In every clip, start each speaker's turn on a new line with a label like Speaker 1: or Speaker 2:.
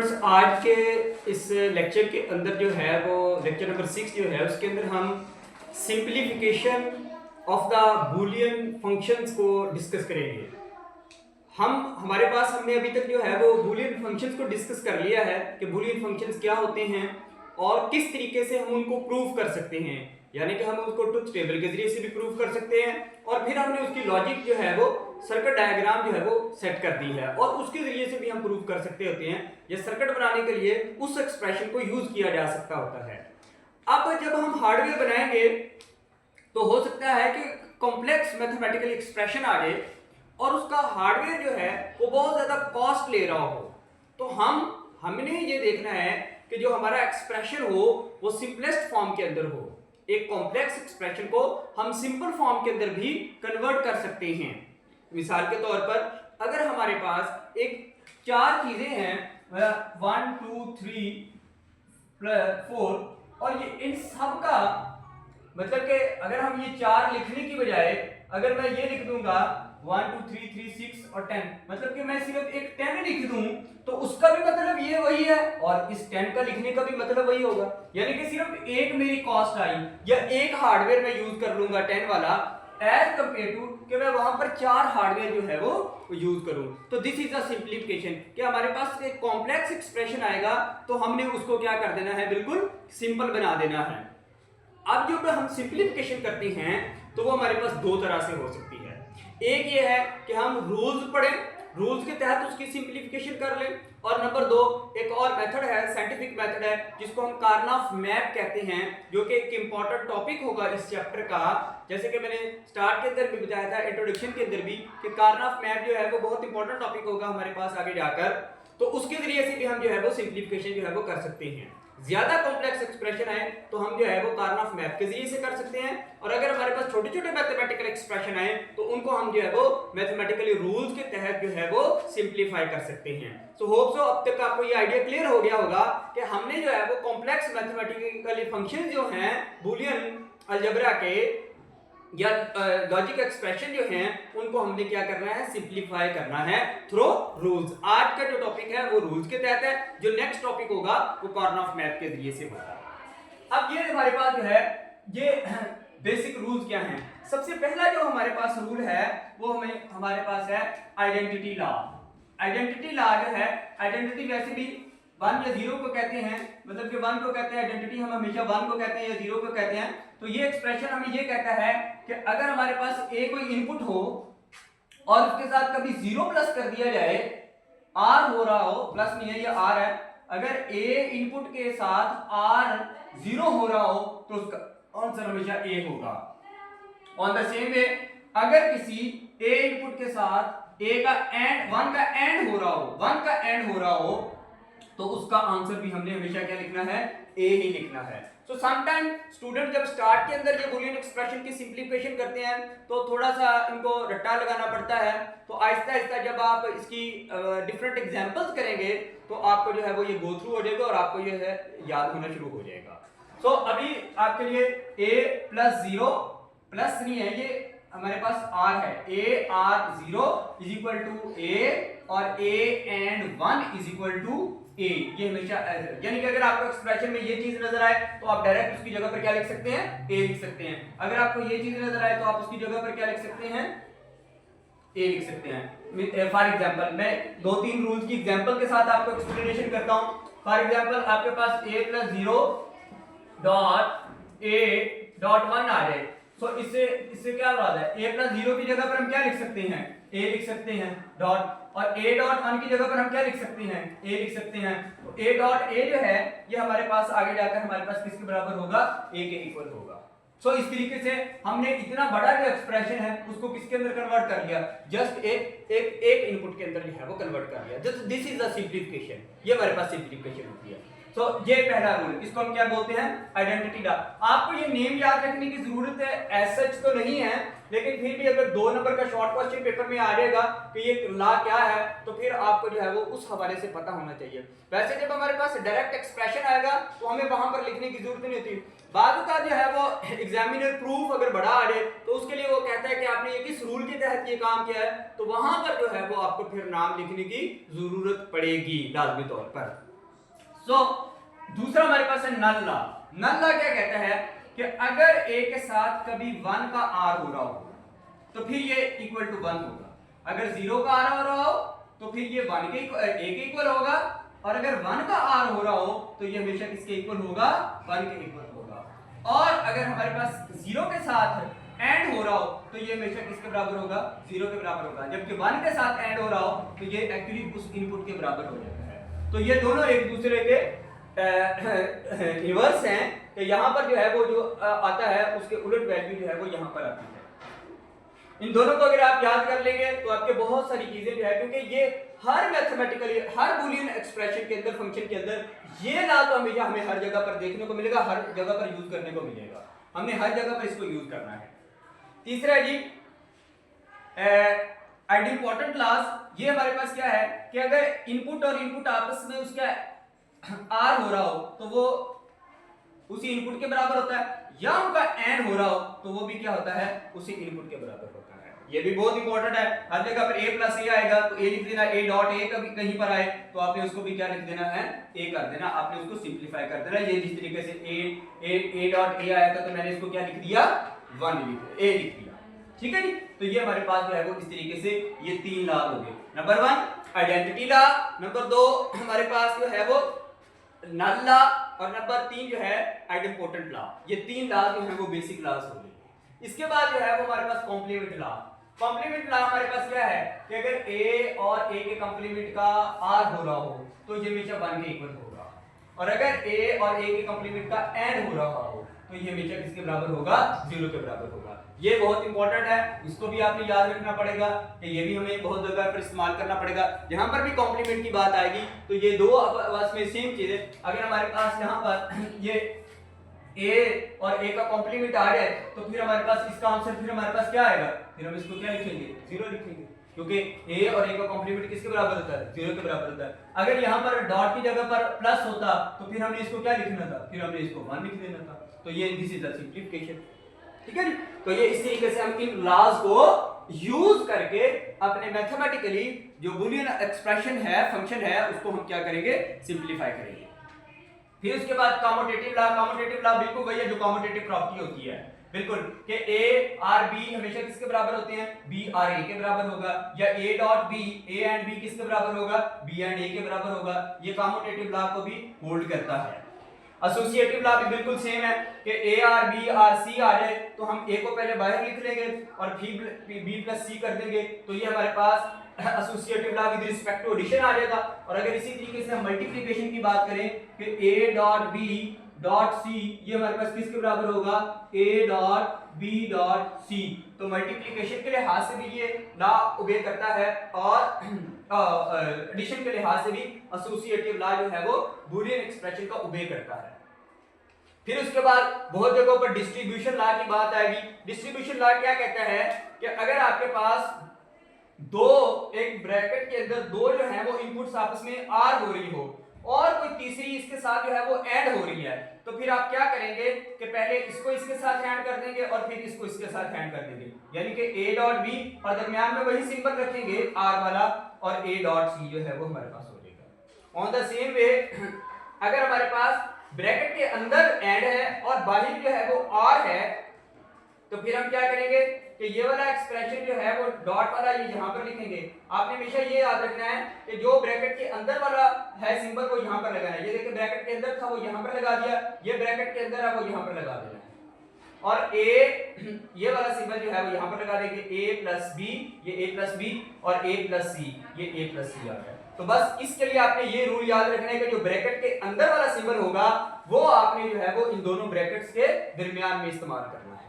Speaker 1: Students, आज के इस लेक्चर के अंदर जो है वो लेक्चर नंबर 6 जो है उसके अंदर हम simplification of the Boolean functions को डिस्कस करेंगे। हमारे पास हमने अभी तक जो है वो बूलियन फंक्शंस को डिस्कस कर लिया है कि बूलियन फंक्शंस क्या होते हैं और किस तरीके से हम उनको प्रूव कर सकते हैं, यानी कि हम उसको ट्रुथ टेबल के जरिए से भी प्रूव कर सकते हैं और फिर हमने उसकी लॉजिक जो है वो सर्किट डायग्राम जो है वो सेट कर दी है और उसके जरिए से भी हम प्रूव कर सकते होते हैं। ये सर्किट बनाने के लिए उस एक्सप्रेशन को यूज किया जा सकता होता है। अब जब हम हार्डवेयर बनाएंगे तो हो सकता है कि कॉम्प्लेक्स मैथमेटिकल एक्सप्रेशन आ जाए और उसका हार्डवेयर जो है वो बहुत ज्यादा कॉस्ट ले रहा हो, तो हमने ये देखना है कि जो हमारा एक्सप्रेशन हो वो सिंपलेस्ट फॉर्म के अंदर हो। एक कॉम्प्लेक्स एक्सप्रेशन को हम सिंपल फॉर्म के अंदर भी कन्वर्ट कर सकते हैं। मिसाल के तौर पर अगर हमारे पास एक चार चीजें हैं 1 2 3 4 और ये इन सब का मतलब कि अगर हम ये चार लिखने की बजाय अगर मैं ये लिख दूंगा 1 2 3 3 6 और 10, मतलब कि मैं सिर्फ एक 10 लिख दूं तो उसका भी मतलब ये वही है और इस 10 का लिखने का भी मतलब वही होगा। यानी कि सिर्फ एक मेरी कॉस्ट आई या एक हार्डवेयर मैं यूज कर लूंगा 10 वाला एज कंपेयर टू कि मैं वहां पर चार हार्डवेयर जो है वो यूज करूं। तो दिस इज अ सिंप्लीफिकेशन कि हमारे पास एक कॉम्प्लेक्स एक्सप्रेशन आएगा तो हमने उसको क्या कर देना है, बिल्कुल सिंपल बना देना है। अब जो हम सिंप्लीफिकेशन करते हैं तो वो हमारे पास दो तरह से हो सकती है। एक ये है कि हम रूल्स पढ़ें, रूल्स के तहत उसकी सिंप्लीफिकेशन कर लें, और नंबर दो एक और मेथड है, साइंटिफिक मेथड है जिसको हम कार्नोफ मैप कहते हैं, जो कि एक इंपॉर्टेंट टॉपिक होगा इस चैप्टर का। जैसे कि मैंने स्टार्ट के अंदर भी बताया था, इंट्रोडक्शन के अंदर भी, कि कार्नोफ मैप जो है वो बहुत इंपॉर्टेंट टॉपिक होगा हमारे पास आगे जाकर, तो उसके जरिए से भी हम जो है वो सिंप्लीफिकेशन जो है वो कर सकते हैं। ज्यादा कॉम्प्लेक्स एक्सप्रेशन है तो हम जो है वो कार्नोफ मैप के जरिए से कर सकते हैं, और अगर हमारे पास छोटे छोटे मैथमेटिकल एक्सप्रेशन आए तो उनको हम जो है वो मैथमेटिकली रूल्स के तहत जो है वो सिंप्लीफाई कर सकते हैं। सो होप सो अब तक आपको ये आइडिया क्लियर हो गया होगा कि हमने जो है वो कॉम्प्लेक्स मैथमेटिकली फंक्शन जो हैं बूलियन अलजेब्रा के या लॉजिक एक्सप्रेशन जो हैं उनको हमने क्या करना है, सिंप्लीफाई करना है थ्रू रूल्स। आज का जो टॉपिक है वो रूल्स के तहत है, जो नेक्स्ट टॉपिक होगा वो कार्नोफ मैप के जरिए से होगा। अब ये हमारे पास जो है ये बेसिक रूल्स क्या हैं। सबसे पहला जो हमारे पास रूल है वो हमारे पास है आइडेंटिटी लॉ। आइडेंटिटी लॉ जो है, आइडेंटिटी वैसे भी 1 या 0 को कहते हैं, मतलब कि 1 को कहते हैं आइडेंटिटी, हम हमेशा 1 को कहते हैं या 0 को कहते हैं। तो ये एक्सप्रेशन हमें ये कहता है कि अगर हमारे पास ए कोई इनपुट हो और उसके साथ कभी 0 प्लस कर दिया जाए, आर हो रहा हो, प्लस नहीं है ये आर है, अगर ए इनपुट के साथ आर 0 हो रहा हो तो उसका आंसर हमेशा ए होगा। ऑन द सेम वे अगर किसी ए इनपुट के साथ ए का एंड 1 का एंड हो रहा हो, 1 का एंड हो रहा हो, तो उसका आंसर भी हमने हमेशा क्या लिखना है, ए ही लिखना है। सो समटाइम स्टूडेंट जब स्टार्ट के अंदर ये बूलियन एक्सप्रेशन की सिंप्लीफिकेशन करते हैं तो थोड़ा सा इनको रट्टा लगाना पड़ता है, तो आहिस्ता आहिस्ता जब आप इसकी डिफरेंट एग्जांपल्स करेंगे तो आपको जो है वो ये गो थ्रू हो जाएगा और आपको ये है याद होना शुरू हो जाएगा। सो अभी आपके लिए a प्लस 0 प्लस नहीं है, ये हमारे पास r है, a r 0 is equal to a और a and 1 is equal to a, ये हमेशा यानी कि अगर आपको एक्सप्रेशन में ये चीज नजर आए तो आप डायरेक्ट उसकी जगह पर क्या लिख सकते हैं, a लिख सकते हैं। अगर आपको ये चीज नजर आए तो आप उसकी जगह पर क्या लिख सकते हैं, a लिख सकते हैं। फॉर एग्जांपल मैं 2-3 रूल्स की एग्जांपल के साथ आपको एक्सप्लेनेशन करता हूं। फॉर एग्जांपल आपके पास a plus 0 dot a dot 1 आ जाए, तो इससे क्या बात है, a प्लस 0 की जगह पर हम क्या लिख सकते हैं, a लिख सकते हैं डॉट, और a डॉट 1 की जगह पर हम क्या लिख सकते हैं, a लिख सकते हैं। तो a डॉट a जो है ये हमारे पास आगे जाकर हमारे पास किसके बराबर होगा, a के इक्वल होगा। सो इस तरीके से हमने इतना बड़ा जो एक्सप्रेशन है उसको किसके अंदर कन्वर्ट कर लिया, जस्ट एक इनपुट के अंदर जो है वो कन्वर्ट कर लिया। Just this is the simplification, ये हमारे पास सिंप्लीफिकेशन होती है। तो ये पहला रूल, इसको हम क्या बोलते हैं, आइडेंटिटी लॉ। आपको ये नेम याद रखने की जरूरत है एज सच तो नहीं है, लेकिन फिर भी अगर 2 नंबर का शॉर्ट क्वेश्चन पेपर में आ जाएगा कि ये लॉ क्या है तो फिर आपको जो है वो उस हवाले से पता होना चाहिए। वैसे जब हमारे पास डायरेक्ट एक्सप्रेशन आएगा तो हमें वहां पर लिखने की जरूरत नहीं होती। बाद का जो है वो एग्जामिनर प्रूफ अगर बड़ा आ जाए तो उसके लिए वो कहता है कि आपने ये किस रूल के तहत ये काम किया है, तो वहां पर जो है वो आपको फिर नाम लिखने की जरूरत पड़ेगी लाजमी तौर पर। सो दूसरा हमारे पास है नल लॉ। नल लॉ क्या कहता है कि अगर a के साथ कभी 1 का r हो रहा हो तो फिर ये इक्वल टू 1 होगा, अगर 0 का r हो रहा हो तो फिर ये 1 के a के इक्वल होगा, और अगर 1 का r हो रहा हो तो ये हमेशा किसके इक्वल होगा, 1 के इक्वल होगा। और अगर हमारे पास 0 के साथ एंड हो रहा हो तो ये हमेशा किसके बराबर होगा, 0 के बराबर होगा, जबकि 1 के साथ एंड हो रहा हो तो ये एक्चुअली उस इनपुट के बराबर हो जाता है। तो ये दोनों एक दूसरे के रिवर्स हैं, कि यहाँ पर जो है वो जो आता है उसके उलट वैल्यू जो है वो यहाँ पर आती है। इन दोनों को अगर आप याद कर लेंगे तो आपके बहुत सारी चीजें जो है, क्योंकि ये हर मैथमेटिकली हर बूलियन एक्सप्रेशन के अंदर, फंक्शन के अंदर ये ना तो हमेशा हमें हर जगह पर देखने को मिलेगा, हर जगह पर यूज करने को मिलेगा, हमने हर जगह पर इसको यूज करना है। तीसरा जी आइडेंटिटी क्लास, ये हमारे पास क्या है कि अगर इनपुट और इनपुट आपस में उसका आर हो रहा हो तो वो उसी इनपुट के बराबर होता है, या उनका एंड हो रहा हो तो वो भी क्या होता है, उसी इनपुट के बराबर होता है। ये भी बहुत इंपॉर्टेंट है, हर जगह पर a प्लस ए आएगा तो a लिख देना, a डॉट a कभी कहीं पर आए तो आपने उसको भी क्या लिख देना है, a कर देना, आपने उसको सिंपलीफाई कर देना। ये जिस तरीके से a डॉट a आया था तो मैंने इसको क्या लिख दिया, 1 a लिख दिया, ठीक है जी। तो ये हमारे पास जो है वो इस तरीके से ये 3 लॉ हो गए। नंबर 1 आइडेंटिटी लॉ, नंबर 2 हमारे पास जो है वो नल लॉ, और नंबर 3 जो है आइडेंटिटी लॉ। ये 3 लॉ जो है वो बेसिक लॉज हो गए। इसके बाद जो है वो हमारे पास कॉम्प्लीमेंट लॉ। कॉम्प्लीमेंट लॉ हमारे पास क्या है कि अगर a और a के कॉम्प्लीमेंट का r हो रहा हो तो ये हमेशा 1 के इक्वल होगा, और अगर a और a के कॉम्प्लीमेंट का n हो रहा हो तो ये हमेशा किसके बराबर होगा, 0 के बराबर होगा। ये बहुत इंपॉर्टेंट है, इसको भी आपने याद रखना पड़ेगा कि ये भी हमें बहुत जगह पर इस्तेमाल करना पड़ेगा। जहां पर भी कॉम्प्लीमेंट की बात आएगी तो ये दो आपस में सेम चीज है। अगर हमारे पास यहाँ पर ये a और a का कॉम्प्लीमेंट आ जाए तो फिर हमारे पास इसका आंसर फिर हमारे पास क्या आएगा, फिर हम इसको क्या लिखेंगे, 0 लिखेंगे, क्योंकि a और a का कॉम्प्लीमेंट किसके बराबर होता है, 0 के बराबर होता है। अगर यहाँ पर डॉट की जगह पर प्लस होता तो फिर हमने इसको क्या लिखना था, फिर हमने इसको 1 लिख देना था। तो ये दिस इज द सिंपलीफिकेशन, ठीक है। तो ये इस तरीके से हम इन लॉज को यूज करके अपने मैथमेटिकली जो बूलियन एक्सप्रेशन है, फंक्शन है, उसको हम क्या करेंगे, सिंपलीफाई करेंगे। फिर उसके बाद कम्यूटेटिव लॉ। कम्यूटेटिव लॉ बिल्कुल वही है जो कम्यूटेटिव प्रॉपर्टी होती है, बिल्कुल कि a और b हमेशा किसके बराबर होते हैं, b और a के बराबर होगा, या a dot b, a and b किसके बराबर होगा, b एंड a के बराबर होगा। ये कम्यूटेटिव लॉ को भी होल्ड करता है। एसोसिएटिव लॉ भी बिल्कुल सेम है कि a और b और c आ जाए तो हम a को पहले बाहर लिख लेंगे और फिर b प्लस c कर देंगे, तो ये हमारे पास associative law with respect to addition आ जाएगा। और अगर इसी तरीके से हम मल्टीप्लिकेशन की बात करें कि a dot b dot c, ये हमारे पास किसके बराबर होगा, a dot b dot c। तो मल्टीप्लिकेशन के लिहाज से भी ये लॉ ओबे करता है, और एडिशन के लिहाज से भी एसोसिएटिव लॉ जो है वो बूलियन एक्सप्रेशन का ओबे करता है। फिर उसके बाद बहुत जगहों पर डिस्ट्रीब्यूशन लॉ की बात आएगी। डिस्ट्रीब्यूशन लॉ क्या कहता है कि अगर आपके पास दो, एक ब्रैकेट के अंदर दो जो है वो इनपुट्स आपस में आर हो रही हो और कोई तीसरी इसके साथ जो है वो ऐड हो रही है, तो फिर आप क्या करेंगे कि पहले इसको इसके साथ ऐड कर देंगे और फिर इसको इसके साथ ऐड कर देंगे, यानी कि a डॉट b और दरमियान में वही सिंबल रखेंगे r वाला, और a डॉट c जो है वो हमारे पास हो जाएगा। ऑन द सेम वे अगर हमारे पास ब्रैकेट के अंदर ऐड है और बाहर जो है वो r है, तो फिर हम क्या करेंगे कि ये वाला एक्सप्रेशन जो है वो डॉट वाला ये यहाँ पर लिखेंगे। आपने हमेशा ये याद रखना है कि जो ब्रैकेट के अंदर वाला है सिंबल वो यहाँ पर लगाना है। ये देखिए ब्रैकेट के अंदर था वो यहाँ पर लगा दिया, ये ब्रैकेट के अंदर है वो यहाँ पर लगा देना है, और a ये वाला सिंबल जो है वो यहाँ पर लगा देंगे, a प्लस b, ये a प्लस b, और a प्लस c, ये a प्लस c आ गया। तो बस इसके लिए आपने ये रूल याद रखना है कि जो ब्रैकेट के अंदर वाला सिंबल होगा वो आपने जो है वो इन दोनों ब्रैकेट्स के दरमियान में इस्तेमाल करना है।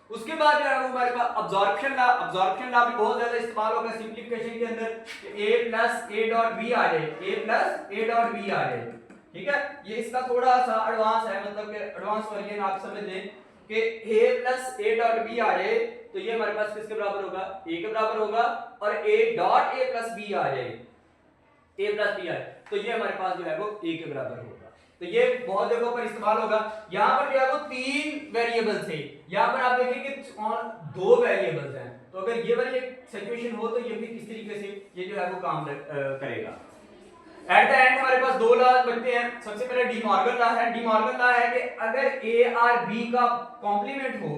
Speaker 1: उसके बाद जो है वो हमारे पास अब्जॉर्प्शन लॉ। अब्जॉर्प्शन लॉ भी बहुत ज्यादा इस्तेमाल होगा सिंपलीफिकेशन के अंदर, a plus a dot b आ जाए, a plus a dot b आ जाए, ठीक है। ये इसका थोड़ा सा एडवांस है, मतलब कि एडवांस वर्जन आप समझ लें कि a plus a dot b आ जाए तो ये हमारे पास किसके बराबर होगा, a के बराबर होगा, और a dot a plus b आ जाए, a प्लस b आए तो ये हमारे पास जो है वो a के बराबर होगा। तो ये बहुत जगहों पर इस्तेमाल होगा। यहाँ पर जो है वो 3 वेरिएबल्स थे, यहाँ पर आप देखेंगे 2 वेरिएबल्स हैं, तो अगर ये वाली सिचुएशन हो तो ये भी किस तरीके से ये जो है वो काम करेगा। एट द एंड हमारे पास दो लॉज बनते हैं। सबसे पहले डी मॉर्गन लॉ है। डी मॉर्गन लॉ है कि अगर ए और बी का कॉम्प्लीमेंट हो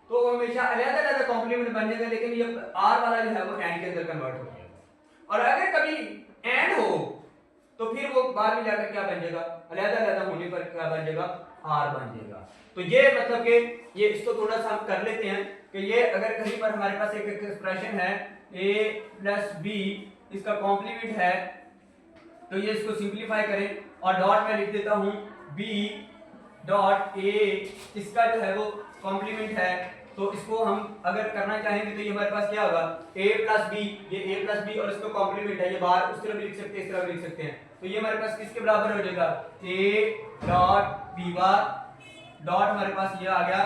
Speaker 1: तो हमेशा अलग-अलग कॉम्प्लीमेंट बन जाएगा, लेकिन ये आर वाला जो है वो एंड के अंदर कन्वर्ट हो जाएगा। और अगर कभी एंड हो तो फिर वो बाद में जाकर क्या बन जाएगा, अलग-अलग होने पर क्या बन जाएगा, आर बन जाएगा। तो ये मतलब कि ये इसको थोड़ा सा हम कर लेते हैं कि ये अगर कहीं पर हमारे पास एक एक्सप्रेशन है a प्लस बी, इसका कॉम्प्लीमेंट है, तो ये इसको सिंपलीफाई करें और डॉट में लिख देता हूं b डॉट a, इसका जो है वो कॉम्प्लीमेंट है। तो इसको हम अगर करना चाहेंगे तो ये हमारे पास क्या होगा, a प्लस बी, ये a प्लस बी और इसका कॉम्प्लीमेंट है, ये बाहर उस तरफ भी लिख सकते हैं, इस तरफ भी लिख सकते हैं। तो ये हमारे पास किसके बराबर हो जाएगा, a dot b bar dot हमारे पास ये आ गया,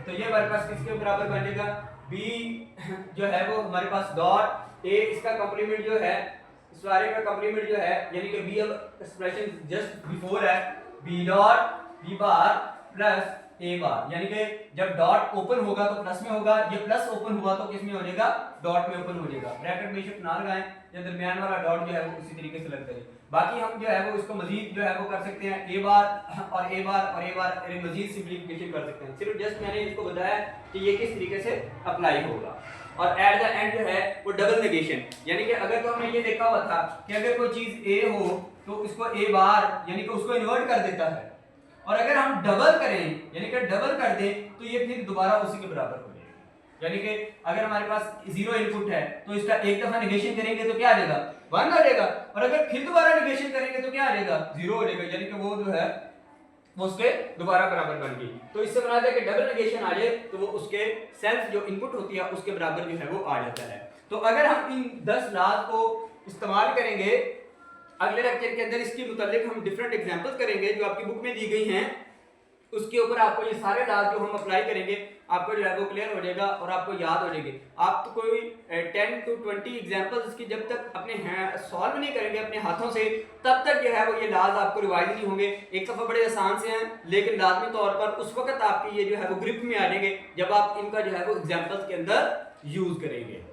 Speaker 1: तो ये हमारे पास किसके बराबर बन जाएगा, b जो है वो हमारे पास डॉट a, इसका कॉम्प्लीमेंट जो है, इस सारे का कॉम्प्लीमेंट जो है, यानी कि b अब एक्सप्रेशन जस्ट बिफोर है, b dot b bar plus a बार, यानी कि जब डॉट ओपन होगा तो प्लस में होगा, ये प्लस ओपन हुआ तो किस में हो जाएगा, डॉट में ओपन हो जाएगा। ब्रैकेट बेशक ना लगाएं, या दरमियान वाला डॉट जो है वो उसी तरीके से लगता है। बाकी हम जो है वो इसको मजीद जो है वो कर सकते हैं, a बार और a बार और a बार मजीद सिंपलीफिकेशन कर सकते हैं। सिर्फ जस्ट मैंने इसको बताया कि ये किस तरीके से अप्लाई होगा। और एट द एंड जो है वो डबल नेगेशन, यानी कि अगर तो हमने ये देखा हुआ था कि अगर कोई चीज a हो तो इसको a बार यानी कि उसको इन्वर्ट कर देता है, और अगर हम डबल करें यानी कि डबल कर दें तो ये फिर दोबारा उसी के बराबर हो जाएगी। यानी कि अगर हमारे पास जीरो इनपुट है तो इसका एक दफा नेगेशन करेंगे तो क्या आ जाएगा, 1 आ जाएगा, और अगर फिर दोबारा नेगेशन करेंगे तो क्या आ जाएगा, 0 हो जाएगा, यानी कि वो जो है वो उसके दोबारा बराबर बन गई। तो इससे बना है कि डबल नेगेशन आ जाए तो वो उसके सेल्फ जो इनपुट होती है उसके बराबर जो है वो आ जाता है। तो अगर हम इन 10 लॉज को इस्तेमाल करेंगे, अगले लेक्चर के अंदर इसके मुताबिक हम डिफरेंट एग्जांपल्स करेंगे जो आपकी बुक में दी गई हैं, उसके ऊपर आपको ये सारे लॉज जो हम अप्लाई करेंगे आपको जो है वो क्लियर हो जाएगा और आपको याद हो जाएगी। आप तो कोई 10 to 20 एग्जांपल्स इसकी जब तक अपने सॉल्व नहीं करेंगे अपने हाथों से, तब तक जो है वो ये लॉज आपको रिवाइज नहीं होंगे। एक दफा बड़े आसान से हैं, लेकिन लाजमी तौर पर उस वक्त आपकी ये जो है वो ग्रिप में आ जाएंगे जब आप इनका जो है वो एग्जांपल्स के अंदर यूज करेंगे।